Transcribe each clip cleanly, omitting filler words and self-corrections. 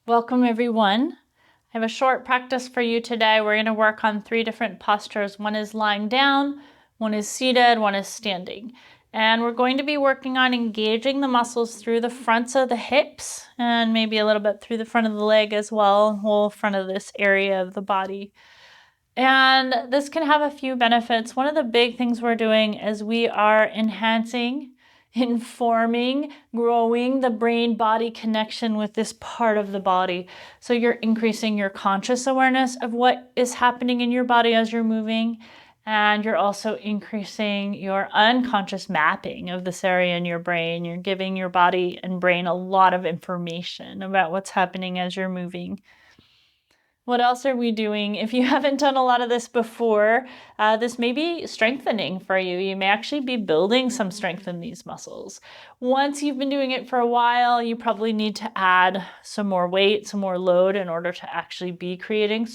Welcome everyone. I have a short practice for you today. We're going to work on 3 different postures. One is lying down, one is seated, one is standing. And we're going to be working on engaging the muscles through the fronts of the hips and maybe a little bit through the front of the leg as well, whole front of this area of the body. And this can have a few benefits. One of the big things we're doing is we are informing, growing the brain-body connection with this part of the body. So you're increasing your conscious awareness of what is happening in your body as you're moving, and you're also increasing your unconscious mapping of this area in your brain. You're giving your body and brain a lot of information about what's happening as you're moving. What else are we doing? If you haven't done a lot of this before, this may be strengthening for you. You may actually be building some strength in these muscles. Once you've been doing it for a while, you probably need to add some more weight, some more load in order to actually be creating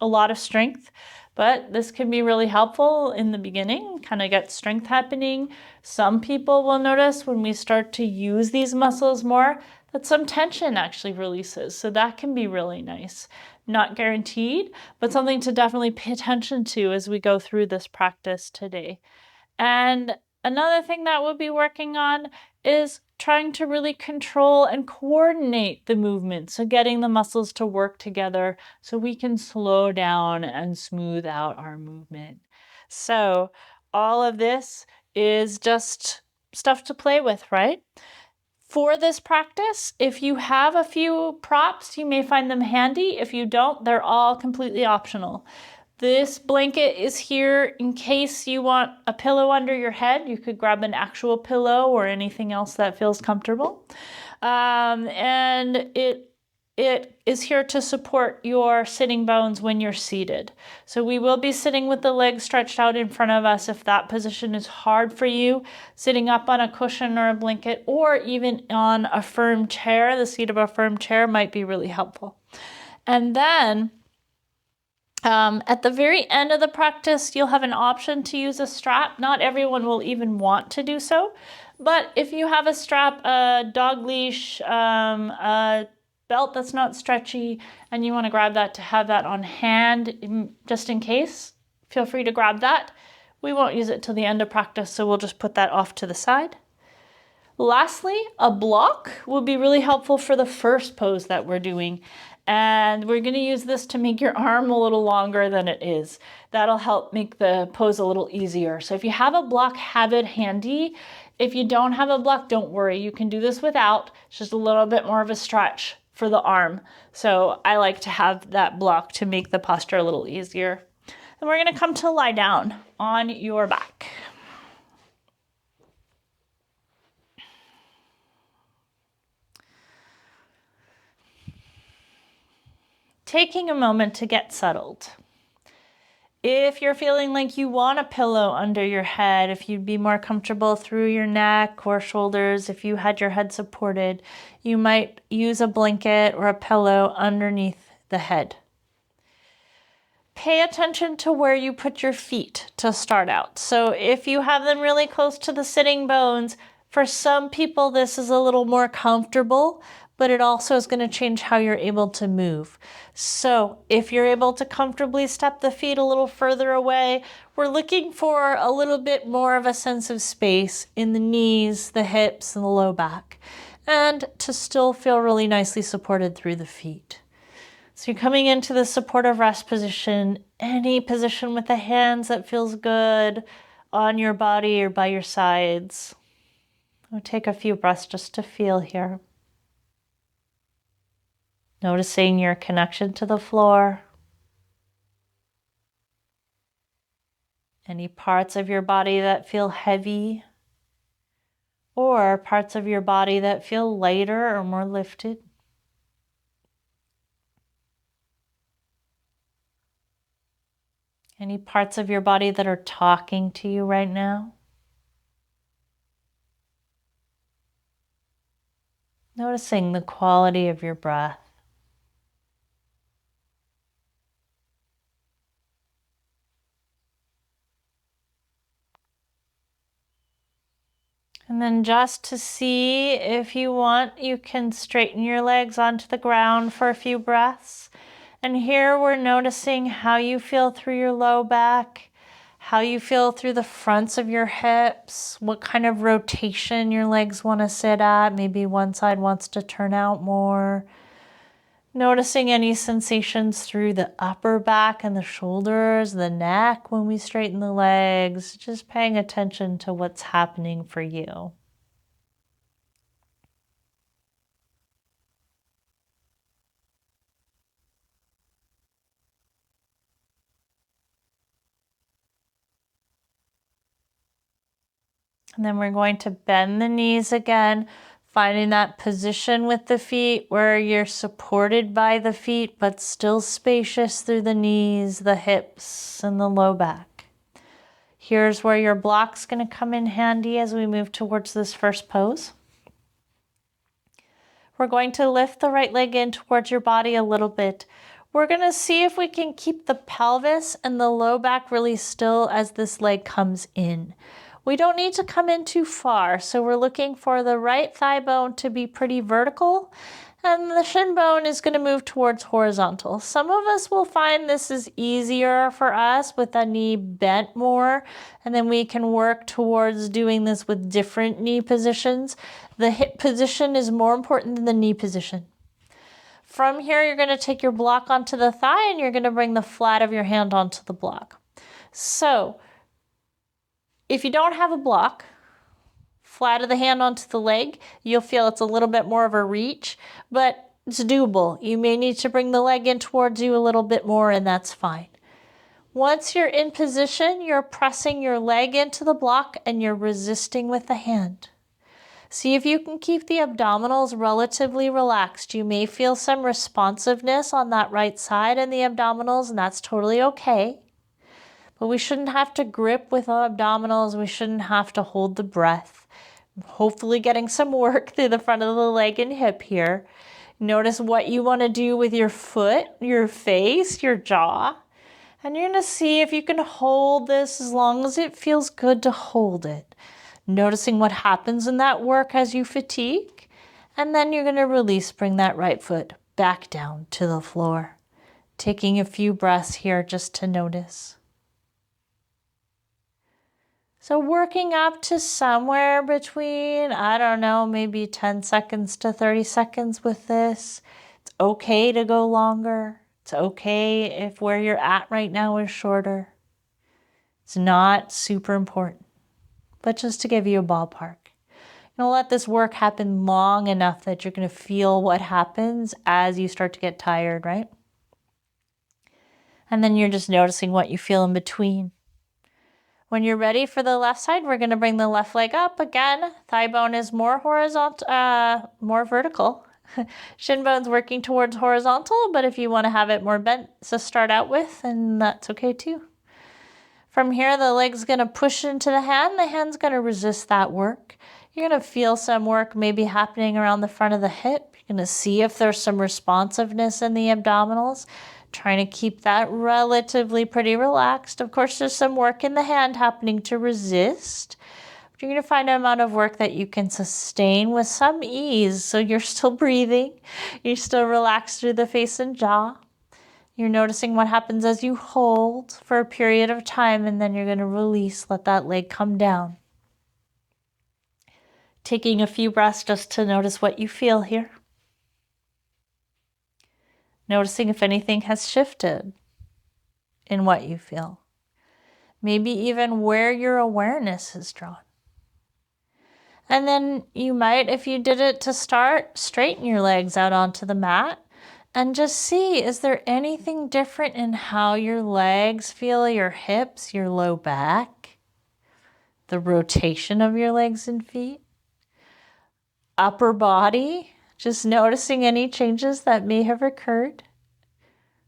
a lot of strength. But this can be really helpful in the beginning, kind of get strength happening. Some people will notice when we start to use these muscles more that some tension actually releases. So that can be really nice. Not guaranteed, but something to definitely pay attention to as we go through this practice today. And another thing that we'll be working on is trying to really control and coordinate the movement. So getting the muscles to work together so we can slow down and smooth out our movement. So all of this is just stuff to play with, right? For this practice, if you have a few props, you may find them handy. If you don't, they're all completely optional. This blanket is here in case you want a pillow under your head. You could grab an actual pillow or anything else that feels comfortable. And it is here to support your sitting bones when you're seated. So we will be sitting with the legs stretched out in front of us if that position is hard for you. Sitting up on a cushion or a blanket or even on a firm chair, the seat of a firm chair might be really helpful. And then at the very end of the practice, you'll have an option to use a strap. Not everyone will even want to do so. But if you have a strap, a dog leash, a belt that's not stretchy, and you want to grab that to have that on hand just in case, feel free to grab that. We won't use it till the end of practice, so we'll just put that off to the side. Lastly, a block will be really helpful for the first pose that we're doing. And we're going to use this to make your arm a little longer than it is. That'll help make the pose a little easier. So if you have a block, have it handy. If you don't have a block, don't worry. You can do this without. It's just a little bit more of a stretch for the arm. So I like to have that block to make the posture a little easier. And we're going to come to lie down on your back. Taking a moment to get settled. If you're feeling like you want a pillow under your head, if you'd be more comfortable through your neck or shoulders, if you had your head supported, you might use a blanket or a pillow underneath the head. Pay attention to where you put your feet to start out. So if you have them really close to the sitting bones, for some people this is a little more comfortable, but it also is going to change how you're able to move. So if you're able to comfortably step the feet a little further away, we're looking for a little bit more of a sense of space in the knees, the hips, and the low back, and to still feel really nicely supported through the feet. So you're coming into the supportive rest position, any position with the hands that feels good on your body or by your sides. We'll take a few breaths just to feel here. Noticing your connection to the floor. Any parts of your body that feel heavy or parts of your body that feel lighter or more lifted. Any parts of your body that are talking to you right now. Noticing the quality of your breath. And then just to see if you want, you can straighten your legs onto the ground for a few breaths. And here we're noticing how you feel through your low back, how you feel through the fronts of your hips, what kind of rotation your legs want to sit at. Maybe one side wants to turn out more. Noticing any sensations through the upper back and the shoulders, the neck when we straighten the legs, just paying attention to what's happening for you. And then we're going to bend the knees again, finding that position with the feet where you're supported by the feet, but still spacious through the knees, the hips, and the low back. Here's where your block's going to come in handy as we move towards this first pose. We're going to lift the right leg in towards your body a little bit. We're going to see if we can keep the pelvis and the low back really still as this leg comes in. We don't need to come in too far, so we're looking for the right thigh bone to be pretty vertical, and the shin bone is going to move towards horizontal. Some of us will find this is easier for us with the knee bent more, and then we can work towards doing this with different knee positions. The hip position is more important than the knee position. From here, you're going to take your block onto the thigh, and you're going to bring the flat of your hand onto the block. So, if you don't have a block, flat of the hand onto the leg, you'll feel it's a little bit more of a reach, but it's doable. You may need to bring the leg in towards you a little bit more, and that's fine. Once you're in position, you're pressing your leg into the block and you're resisting with the hand. See if you can keep the abdominals relatively relaxed. You may feel some responsiveness on that right side in the abdominals, and that's totally okay. But we shouldn't have to grip with our abdominals. We shouldn't have to hold the breath. Hopefully getting some work through the front of the leg and hip here. Notice what you want to do with your foot, your face, your jaw. And you're going to see if you can hold this as long as it feels good to hold it. Noticing what happens in that work as you fatigue. And then you're going to release, bring that right foot back down to the floor. Taking a few breaths here just to notice. So working up to somewhere between, I don't know, maybe 10 seconds to 30 seconds with this. It's okay to go longer. It's okay if where you're at right now is shorter. It's not super important, but just to give you a ballpark. You're going to let this work happen long enough that you're going to feel what happens as you start to get tired, right? And then you're just noticing what you feel in between. When you're ready for the left side, we're going to bring the left leg up again. Thigh bone is more horizontal, more vertical. Shin bone's working towards horizontal, but if you want to have it more bent to start out with, then that's okay too. From here, the leg's going to push into the hand. The hand's going to resist that work. You're going to feel some work maybe happening around the front of the hip. You're going to see if there's some responsiveness in the abdominals. Trying to keep that relatively pretty relaxed. Of course, there's some work in the hand happening to resist. But you're going to find an amount of work that you can sustain with some ease. So you're still breathing. You're still relaxed through the face and jaw. You're noticing what happens as you hold for a period of time, and then you're going to release, let that leg come down. Taking a few breaths just to notice what you feel here. Noticing if anything has shifted in what you feel. Maybe even where your awareness is drawn. And then you might, if you did it to start, straighten your legs out onto the mat and just see, is there anything different in how your legs feel, your hips, your low back, the rotation of your legs and feet, upper body, just noticing any changes that may have occurred.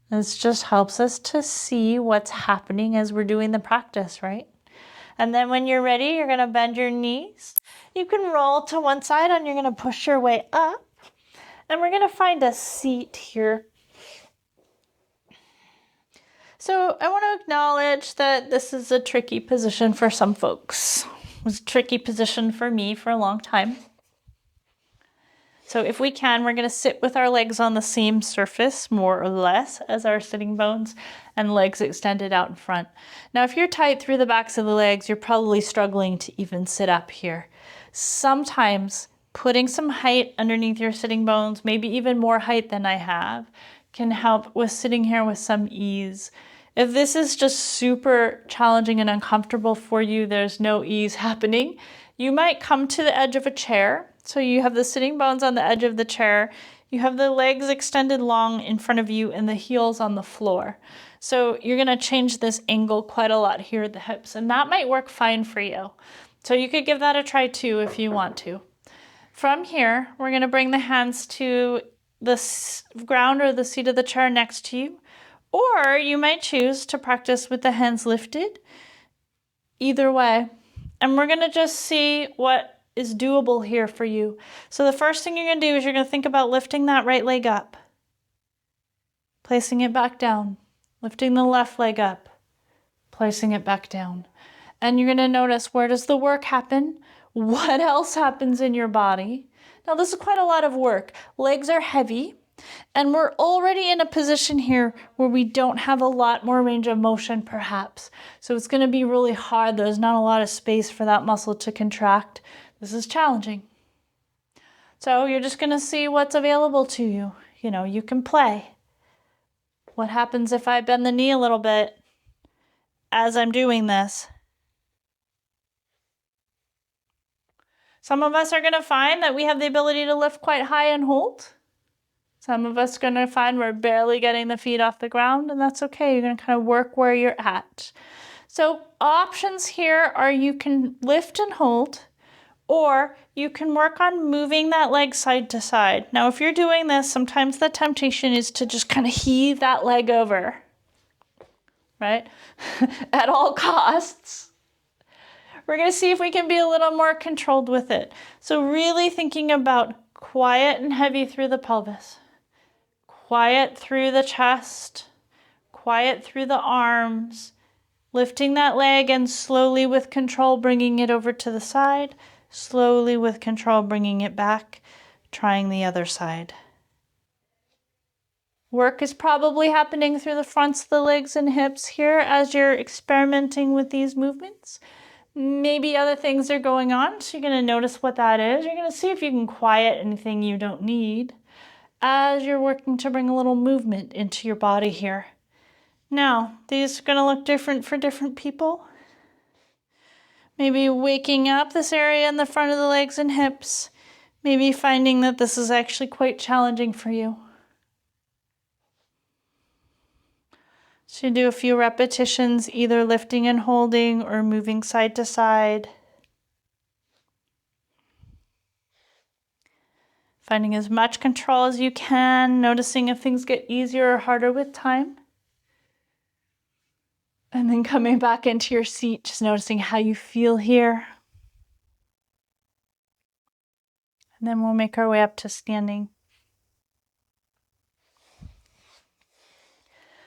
This just helps us to see what's happening as we're doing the practice, right? And then when you're ready, you're going to bend your knees. You can roll to one side and you're going to push your way up. And we're going to find a seat here. So I want to acknowledge that this is a tricky position for some folks. was a tricky position for me for a long time. So if we can, we're going to sit with our legs on the same surface, more or less, as our sitting bones, and legs extended out in front. Now, if you're tight through the backs of the legs, you're probably struggling to even sit up here. Sometimes putting some height underneath your sitting bones, maybe even more height than I have, can help with sitting here with some ease. If this is just super challenging and uncomfortable for you, there's no ease happening, you might come to the edge of a chair. So you have the sitting bones on the edge of the chair, you have the legs extended long in front of you and the heels on the floor. So you're going to change this angle quite a lot here at the hips, and that might work fine for you. So you could give that a try too if you want to. From here, we're going to bring the hands to the ground or the seat of the chair next to you, or you might choose to practice with the hands lifted. Either way. And we're going to just see what is doable here for you. So the first thing you're going to do is you're going to think about lifting that right leg up, placing it back down, lifting the left leg up, placing it back down. And you're going to notice, where does the work happen? What else happens in your body? Now, this is quite a lot of work. Legs are heavy, and we're already in a position here where we don't have a lot more range of motion, perhaps. So it's going to be really hard. There's not a lot of space for that muscle to contract. This is challenging. So you're just going to see what's available to you. You know, you can play. What happens if I bend the knee a little bit as I'm doing this? Some of us are going to find that we have the ability to lift quite high and hold. Some of us are going to find we're barely getting the feet off the ground, and that's okay. You're going to kind of work where you're at. So options here are you can lift and hold, or you can work on moving that leg side to side. Now, if you're doing this, sometimes the temptation is to just kind of heave that leg over, right? At all costs. We're going to see if we can be a little more controlled with it. So really thinking about quiet and heavy through the pelvis, quiet through the chest, quiet through the arms, lifting that leg and slowly with control bringing it over to the side, slowly with control bringing it back, trying the other side. Work is probably happening through the fronts of the legs and hips here as you're experimenting with these movements. Maybe other things are going on, so you're going to notice what that is. You're going to see if you can quiet anything you don't need as you're working to bring a little movement into your body here. Now, these are going to look different for different people. Maybe waking up this area in the front of the legs and hips. Maybe finding that this is actually quite challenging for you. So you do a few repetitions, either lifting and holding or moving side to side. Finding as much control as you can, noticing if things get easier or harder with time. And then coming back into your seat, just noticing how you feel here. And then we'll make our way up to standing.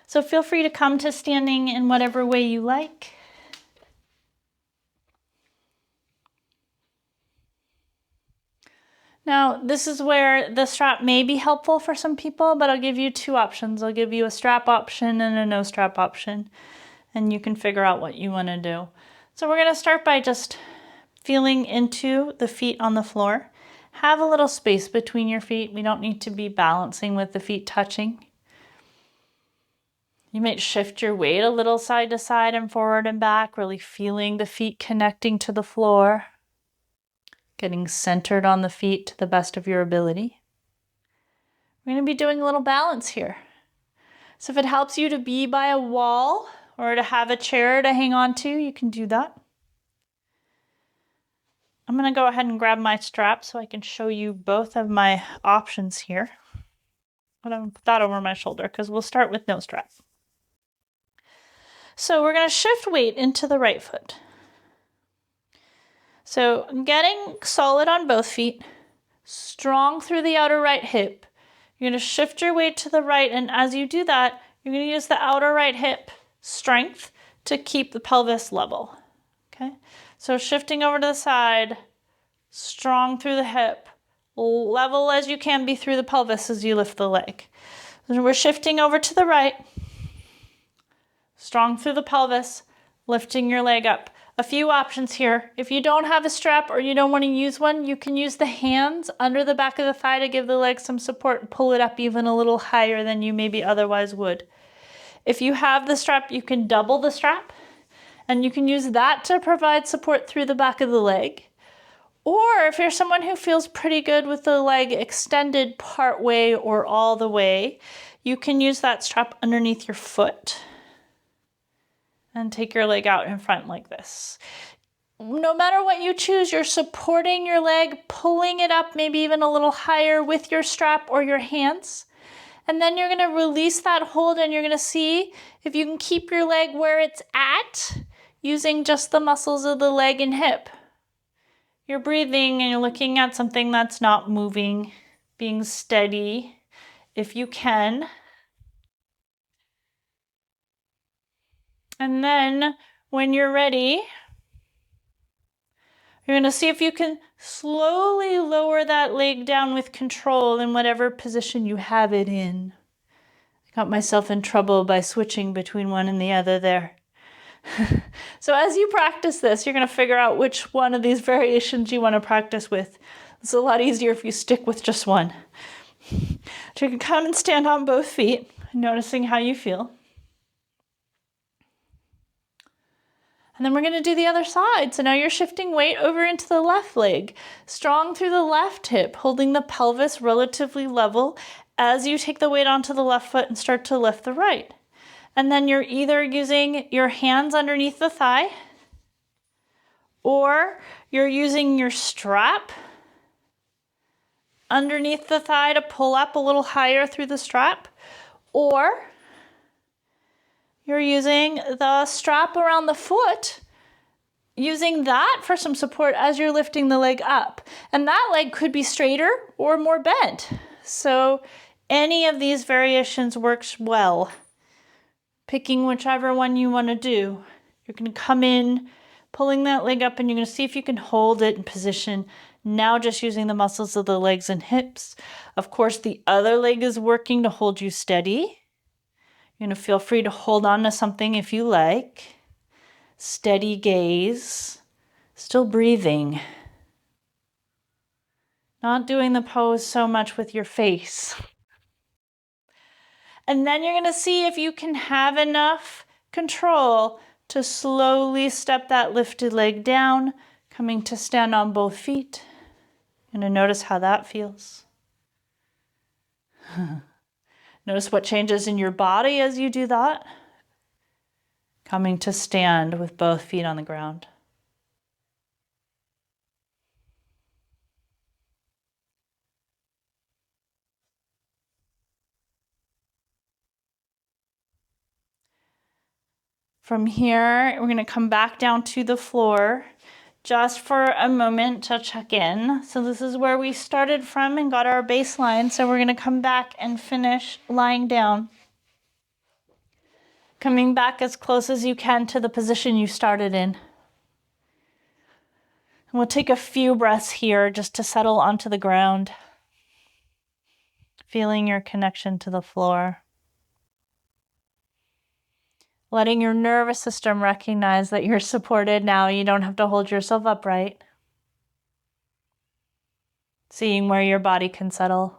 So feel free to come to standing in whatever way you like. Now, this is where the strap may be helpful for some people, but I'll give you two options. I'll give you a strap option and a no strap option, and you can figure out what you want to do. So we're going to start by just feeling into the feet on the floor. Have a little space between your feet. We don't need to be balancing with the feet touching. You might shift your weight a little side to side and forward and back, really feeling the feet connecting to the floor, getting centered on the feet to the best of your ability. We're going to be doing a little balance here. So if it helps you to be by a wall or to have a chair to hang on to, you can do that. I'm going to go ahead and grab my strap so I can show you both of my options here. I'm going to put that over my shoulder because we'll start with no strap. So we're going to shift weight into the right foot. So getting solid on both feet, strong through the outer right hip. You're going to shift your weight to the right, and as you do that, you're going to use the outer right hip strength to keep the pelvis level. Okay? So shifting over to the side, strong through the hip, level as you can be through the pelvis as you lift the leg. And we're shifting over to the right, strong through the pelvis, lifting your leg up. A few options here. If you don't have a strap or you don't want to use one, you can use the hands under the back of the thigh to give the leg some support and pull it up even a little higher than you maybe otherwise would. If you have the strap, you can double the strap, and you can use that to provide support through the back of the leg. Or if you're someone who feels pretty good with the leg extended part way or all the way, you can use that strap underneath your foot and take your leg out in front like this. No matter what you choose, you're supporting your leg, pulling it up maybe even a little higher with your strap or your hands. And then you're going to release that hold and you're going to see if you can keep your leg where it's at using just the muscles of the leg and hip. You're breathing and you're looking at something that's not moving, being steady if you can. And then when you're ready, you're going to see if you can slowly lower that leg down with control in whatever position you have it in. I got myself in trouble by switching between one and the other there. So as you practice this, you're going to figure out which one of these variations you want to practice with. It's a lot easier if you stick with just one. So you can come and stand on both feet, noticing how you feel. And then we're going to do the other side. So now you're shifting weight over into the left leg, strong through the left hip, holding the pelvis relatively level as you take the weight onto the left foot and start to lift the right. And then you're either using your hands underneath the thigh, or you're using your strap underneath the thigh to pull up a little higher through the strap, or you're using the strap around the foot, using that for some support as you're lifting the leg up. And that leg could be straighter or more bent. So any of these variations works well. Picking whichever one you want to do. You're going to come in, pulling that leg up, and you're going to see if you can hold it in position. Now just using the muscles of the legs and hips. Of course, the other leg is working to hold you steady. You're going to feel free to hold on to something if you like. Steady gaze. Still breathing. Not doing the pose so much with your face. And then you're going to see if you can have enough control to slowly step that lifted leg down, coming to stand on both feet. You're going to notice how that feels. Notice what changes in your body as you do that. Coming to stand with both feet on the ground. From here, we're going to come back down to the floor just for a moment to check in. So this is where we started from and got our baseline. So we're going to come back and finish lying down. Coming back as close as you can to the position you started in. And we'll take a few breaths here just to settle onto the ground. Feeling your connection to the floor. Letting your nervous system recognize that you're supported now. You don't have to hold yourself upright. Seeing where your body can settle.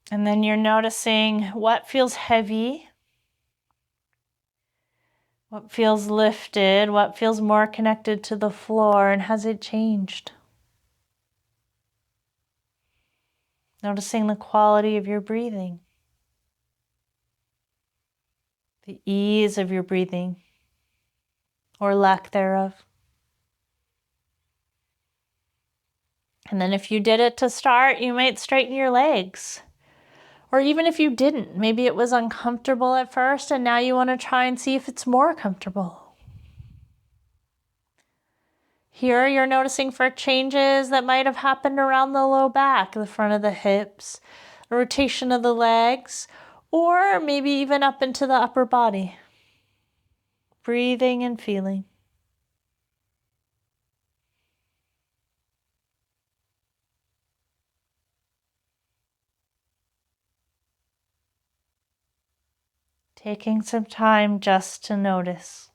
And then you're noticing what feels heavy, what feels lifted, what feels more connected to the floor, and has it changed? Noticing the quality of your breathing. The ease of your breathing, or lack thereof. And then if you did it to start, you might straighten your legs. Or even if you didn't, maybe it was uncomfortable at first and now you want to try and see if it's more comfortable. Here you're noticing for changes that might have happened around the low back, the front of the hips, a rotation of the legs, or maybe even up into the upper body. breathing and feeling. Taking some time just to notice.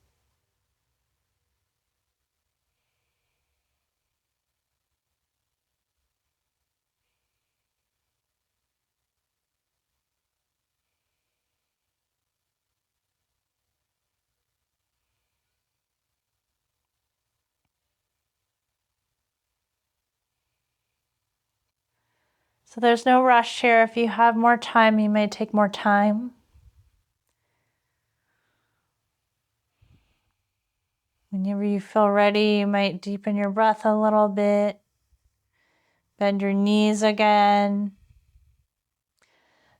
So there's no rush here. If you have more time, you may take more time. Whenever you feel ready, you might deepen your breath a little bit. Bend your knees again.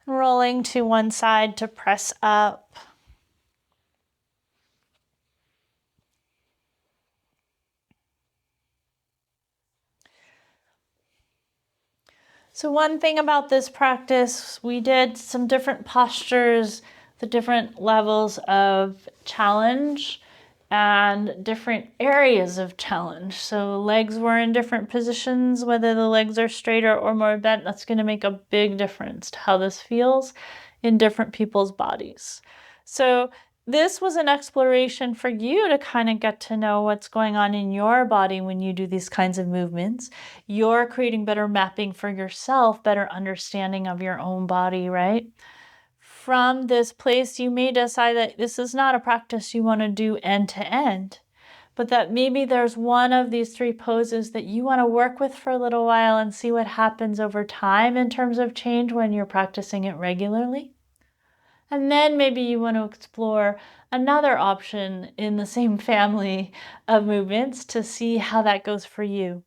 Rolling to one side to press up. So one thing about this practice, we did some different postures, the different levels of challenge and different areas of challenge. So legs were in different positions, whether the legs are straighter or more bent, that's going to make a big difference to how this feels in different people's bodies. So this was an exploration for you to kind of get to know what's going on in your body when you do these kinds of movements. You're creating better mapping for yourself, better understanding of your own body, right? From this place, you may decide that this is not a practice you want to do end to end, but that maybe there's one of these three poses that you want to work with for a little while and see what happens over time in terms of change when you're practicing it regularly. And then maybe you want to explore another option in the same family of movements to see how that goes for you.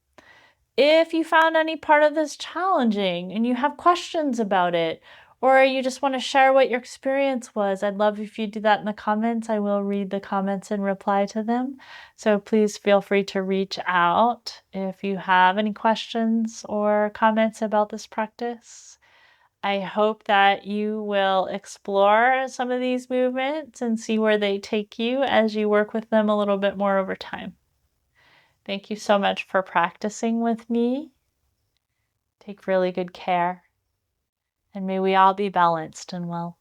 If you found any part of this challenging and you have questions about it, or you just want to share what your experience was, I'd love if you do that in the comments. I will read the comments and reply to them. So please feel free to reach out if you have any questions or comments about this practice. I hope that you will explore some of these movements and see where they take you as you work with them a little bit more over time. Thank you so much for practicing with me. Take really good care. And may we all be balanced and well.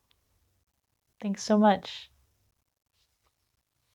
Thanks so much.